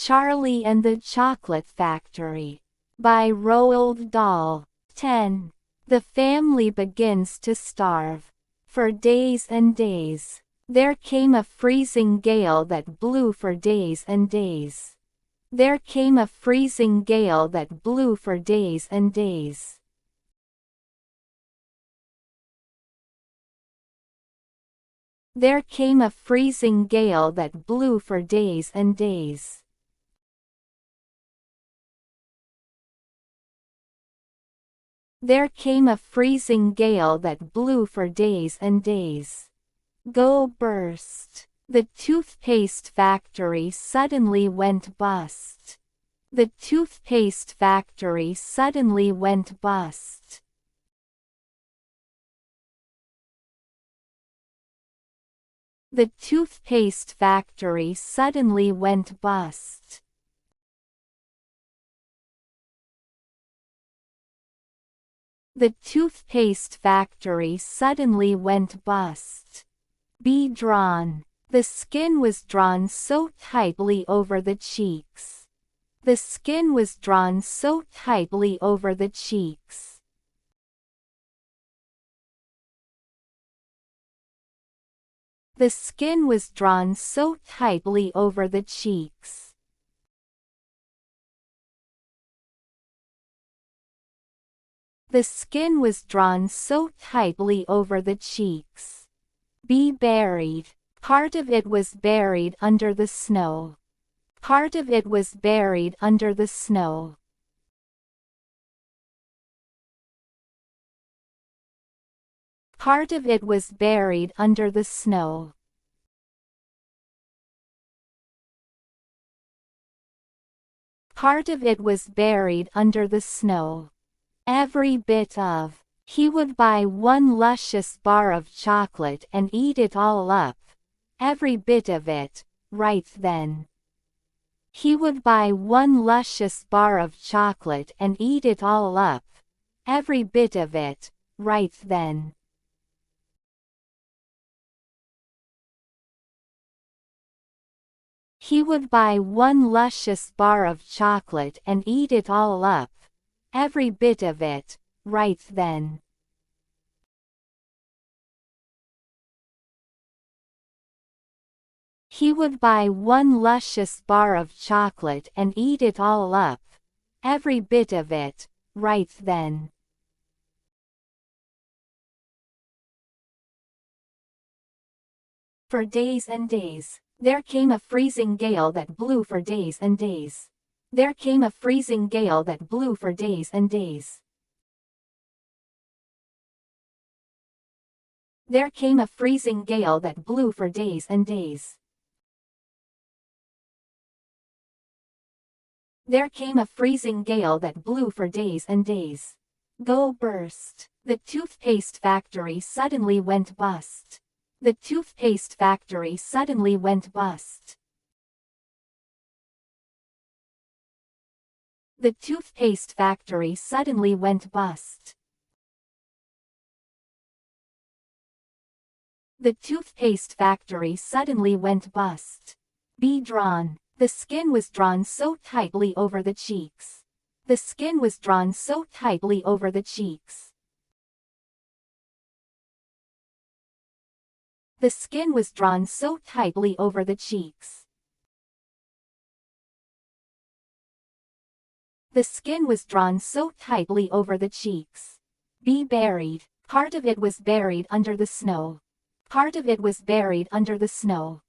Charlie and the Chocolate Factory by Roald Dahl. 10. The family begins to starve. For days and days. There came a freezing gale that blew for days and days. There came a freezing gale that blew for days and days. There came a freezing gale that blew for days and days. There came a freezing gale that blew for days and days. Go burst. The toothpaste factory suddenly went bust. The toothpaste factory suddenly went bust. The toothpaste factory suddenly went bust. The toothpaste factory suddenly went bust. Be drawn. The skin was drawn so tightly over the cheeks. The skin was drawn so tightly over the cheeks. The skin was drawn so tightly over the cheeks. The skin was drawn so tightly over the cheeks. Be buried. Part of it was buried under the snow. Part of it was buried under the snow. Part of it was buried under the snow. Part of it was buried under the snow. Every bit of. He would buy one luscious bar of chocolate and eat it all up. Every bit of it, right then. He would buy one luscious bar of chocolate and eat it all up. Every bit of it, right then. He would buy one luscious bar of chocolate and eat it all up. Every bit of it, right then. He would buy one luscious bar of chocolate and eat it all up. Every bit of it, right then. For days and days. There came a freezing gale that blew for days and days. There came a freezing gale that blew for days and days. There came a freezing gale that blew for days and days. There came a freezing gale that blew for days and days. Go burst. The toothpaste factory suddenly went bust. The toothpaste factory suddenly went bust. The toothpaste factory suddenly went bust. The toothpaste factory suddenly went bust. Be drawn. The skin was drawn so tightly over the cheeks. The skin was drawn so tightly over the cheeks. The skin was drawn so tightly over the cheeks. The skin was drawn so tightly over the cheeks. Be buried. Part of it was buried under the snow. Part of it was buried under the snow.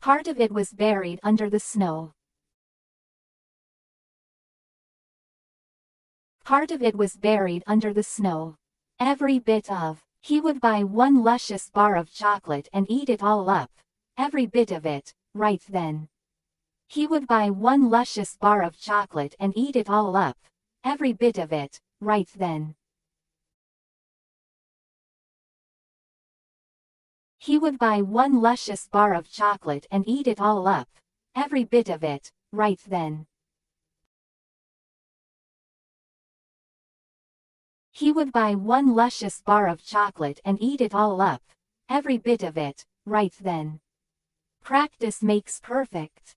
Part of it was buried under the snow. Part of it was buried under the snow. Every bit of. He would buy one luscious bar of chocolate and eat it all up. Every bit of it, right then. He would buy one luscious bar of chocolate and eat it all up. Every bit of it, right then. He would buy one luscious bar of chocolate and eat it all up. Every bit of it, right then. He would buy one luscious bar of chocolate and eat it all up. Every bit of it, right then. He would buy one luscious bar of chocolate and eat it all up. Every bit of it, right then. He would buy one luscious bar of chocolate and eat it all up. Every bit of it, right then. He would buy one luscious bar of chocolate and eat it all up. Every bit of it, right then. Practice makes perfect.